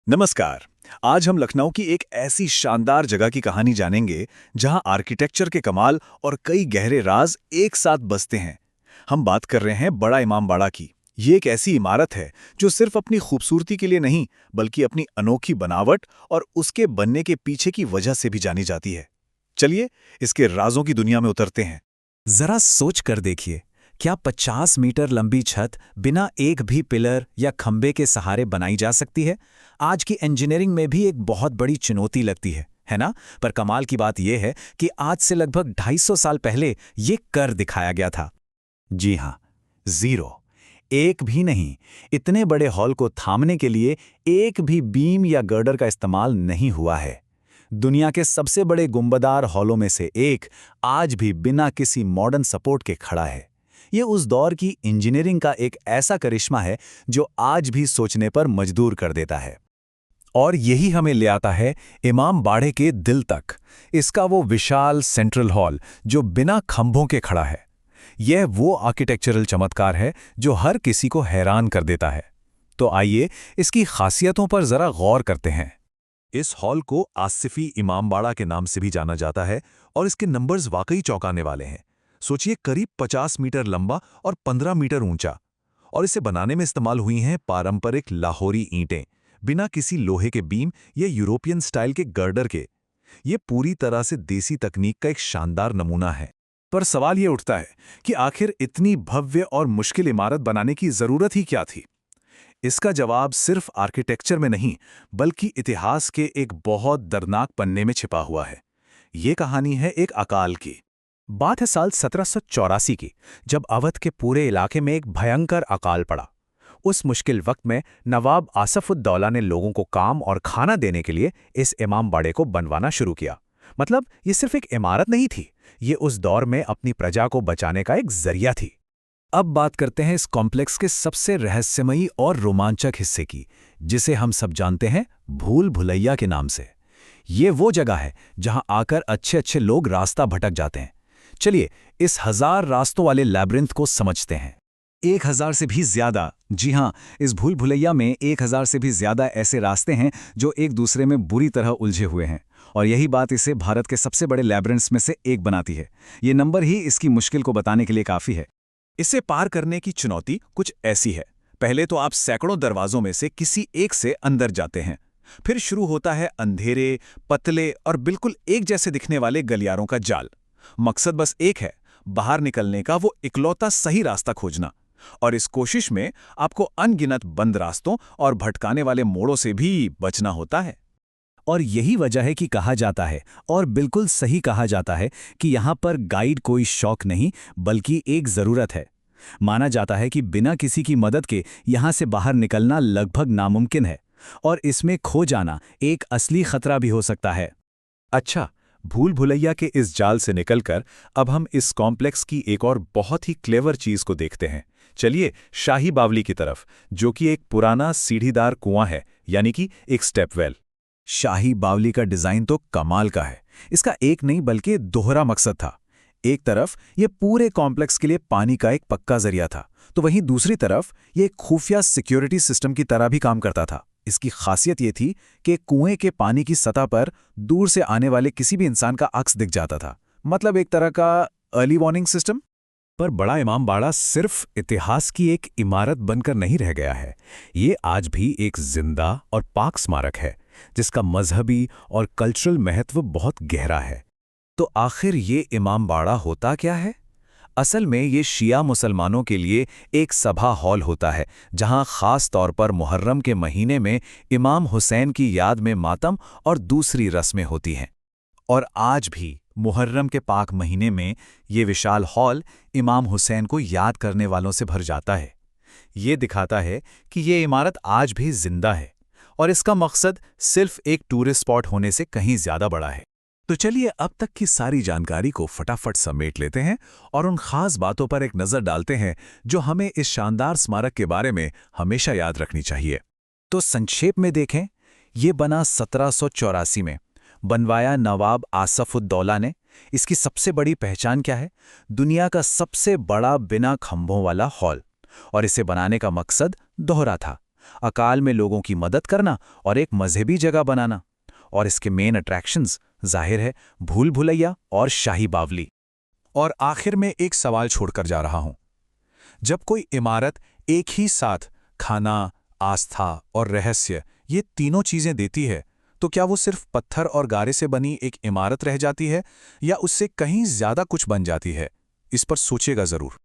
नमस्कार। आज हम लखनऊ की एक ऐसी शानदार जगह की कहानी जानेंगे जहां आर्किटेक्चर के कमाल और कई गहरे राज एक साथ बसते हैं। हम बात कर रहे हैं बड़ा इमाम बाड़ा की। ये एक ऐसी इमारत है जो सिर्फ अपनी खूबसूरती के लिए नहीं बल्कि अपनी अनोखी बनावट और उसके बनने के पीछे की वजह से भी जानी जाती है। चलिए इसके राजों की दुनिया में उतरते हैं। जरा सोच कर देखिए, क्या 50 मीटर लंबी छत बिना एक भी पिलर या खंबे के सहारे बनाई जा सकती है? आज की इंजीनियरिंग में भी एक बहुत बड़ी चुनौती लगती है ना? पर कमाल की बात यह है कि आज से लगभग 250 साल पहले ये कर दिखाया गया था। जी हाँ, जीरो, एक भी नहीं। इतने बड़े हॉल को थामने के लिए एक भी बीम या गर्डर का इस्तेमाल नहीं हुआ है। दुनिया के सबसे बड़े गुंबदार हॉलों में से एक आज भी बिना किसी मॉडर्न सपोर्ट के खड़ा है। ये उस दौर की इंजीनियरिंग का एक ऐसा करिश्मा है जो आज भी सोचने पर मजबूर कर देता है। और यही हमें ले आता है इमाम बाड़े के दिल तक। इसका वो विशाल सेंट्रल हॉल जो बिना खंभों के खड़ा है। यह वो आर्किटेक्चरल चमत्कार है जो हर किसी को हैरान कर देता है। तो आइए इसकी खासियतों पर जरा गौर करते हैं। इस हॉल को आसिफी इमामबाड़ा के नाम से भी जाना जाता है और इसके नंबर्स वाकई चौंकाने वाले हैं। सोचिए, करीब 50 मीटर लंबा और 15 मीटर ऊंचा, और इसे बनाने में इस्तेमाल हुई हैं पारंपरिक लाहौरी ईंटें, बिना किसी लोहे के बीम या यूरोपियन स्टाइल के गर्डर के। ये पूरी तरह से देसी तकनीक का एक शानदार नमूना है। पर सवाल ये उठता है कि आखिर इतनी भव्य और मुश्किल इमारत बनाने की जरूरत ही क्या थी? इसका जवाब सिर्फ आर्किटेक्चर में नहीं बल्कि इतिहास के एक बहुत दर्दनाक पन्ने में छिपा हुआ है। ये कहानी है एक अकाल की। बात है साल 1784 की, जब अवध के पूरे इलाके में एक भयंकर अकाल पड़ा। उस मुश्किल वक्त में नवाब आसफुद्दौला ने लोगों को काम और खाना देने के लिए इस इमाम बाड़े को बनवाना शुरू किया। मतलब ये सिर्फ एक इमारत नहीं थी, ये उस दौर में अपनी प्रजा को बचाने का एक जरिया थी। अब बात करते हैं इस कॉम्प्लेक्स के सबसे रहस्यमयी और रोमांचक हिस्से की, जिसे हम सब जानते हैं भूल भुलैया के नाम से। ये वो जगह है जहां आकर अच्छे अच्छे लोग रास्ता भटक जाते हैं। चलिए इस 1000 रास्तों वाले लैब्रिंथ को समझते हैं। 1000 से भी ज्यादा, जी हां, इस भूल भुलैया में 1000 से भी ज्यादा ऐसे रास्ते हैं जो एक दूसरे में बुरी तरह उलझे हुए हैं। और यही बात इसे भारत के सबसे बड़े लैब्रिंथ्स में से एक बनाती है। ये नंबर ही इसकी मुश्किल को बताने के लिए काफी है। इसे पार करने की चुनौती कुछ ऐसी है। पहले तो आप सैकड़ों दरवाजों में से किसी एक से अंदर जाते हैं। फिर शुरू होता है अंधेरे, पतले और बिल्कुल एक जैसे दिखने वाले गलियारों का जाल। मकसद बस एक है, बाहर निकलने का वो इकलौता सही रास्ता खोजना। और इस कोशिश में आपको अनगिनत बंद रास्तों और भटकाने वाले मोड़ों से भी बचना होता है। और यही वजह है कि कहा जाता है, और बिल्कुल सही कहा जाता है, कि यहाँ पर गाइड कोई शौक नहीं बल्कि एक ज़रूरत है। माना जाता है कि बिना किसी की मदद के यहाँ से बाहर निकलना लगभग नामुमकिन है, और इसमें खो जाना एक असली खतरा भी हो सकता है। अच्छा, भूल भुलैया के इस जाल से निकलकर अब हम इस कॉम्प्लेक्स की एक और बहुत ही क्लेवर चीज को देखते हैं। चलिए शाही बावली की तरफ, जो कि एक पुराना सीढ़ीदार कुआं है, यानी कि एक स्टेपवेल। शाही बावली का डिज़ाइन तो कमाल का है। इसका एक नहीं बल्कि दोहरा मकसद था। एक तरफ ये पूरे कॉम्प्लेक्स के लिए पानी का एक पक्का जरिया था, तो वहीं दूसरी तरफ ये एक खुफिया सिक्योरिटी सिस्टम की तरह भी काम करता था। इसकी खासियत ये थी कि कुएं के पानी की सतह पर दूर से आने वाले किसी भी इंसान का अक्स दिख जाता था। मतलब एक तरह का अर्ली वार्निंग सिस्टम। पर बड़ा इमाम बाड़ा सिर्फ इतिहास की एक इमारत बनकर नहीं रह गया है। ये आज भी एक जिंदा और पाक स्मारक है, जिसका मजहबी और कल्चरल महत्व बहुत गहरा है। तो आखिर ये इमाम बाड़ा होता क्या है? असल में ये शिया मुसलमानों के लिए एक सभा हॉल होता है, जहां खास तौर पर मुहर्रम के महीने में इमाम हुसैन की याद में मातम और दूसरी रस्में होती हैं। और आज भी मुहर्रम के पाक महीने में ये विशाल हॉल इमाम हुसैन को याद करने वालों से भर जाता है। ये दिखाता है कि ये इमारत आज भी जिंदा है, और इसका मकसद सिर्फ एक टूरिस्ट स्पॉट होने से कहीं ज्यादा बड़ा है। तो चलिए अब तक की सारी जानकारी को फटाफट समेट लेते हैं और उन खास बातों पर एक नजर डालते हैं जो हमें इस शानदार स्मारक के बारे में हमेशा याद रखनी चाहिए। तो संक्षेप में देखें, ये बना 1784 में, बनवाया नवाब आसफुद्दौला ने। इसकी सबसे बड़ी पहचान क्या है? दुनिया का सबसे बड़ा बिना खंभों वाला हॉल। और इसे बनाने का मकसद दोहरा था। अकाल में लोगों की मदद करना और एक मजहबी जगह बनाना। और इसके मेन अट्रैक्शंस जाहिर है भूल भुलैया और शाही बावली। और आखिर में एक सवाल छोड़कर जा रहा हूं। जब कोई इमारत एक ही साथ खाना, आस्था और रहस्य ये तीनों चीजें देती है, तो क्या वो सिर्फ पत्थर और गारे से बनी एक इमारत रह जाती है या उससे कहीं ज्यादा कुछ बन जाती है? इस पर सोचिएगा जरूर।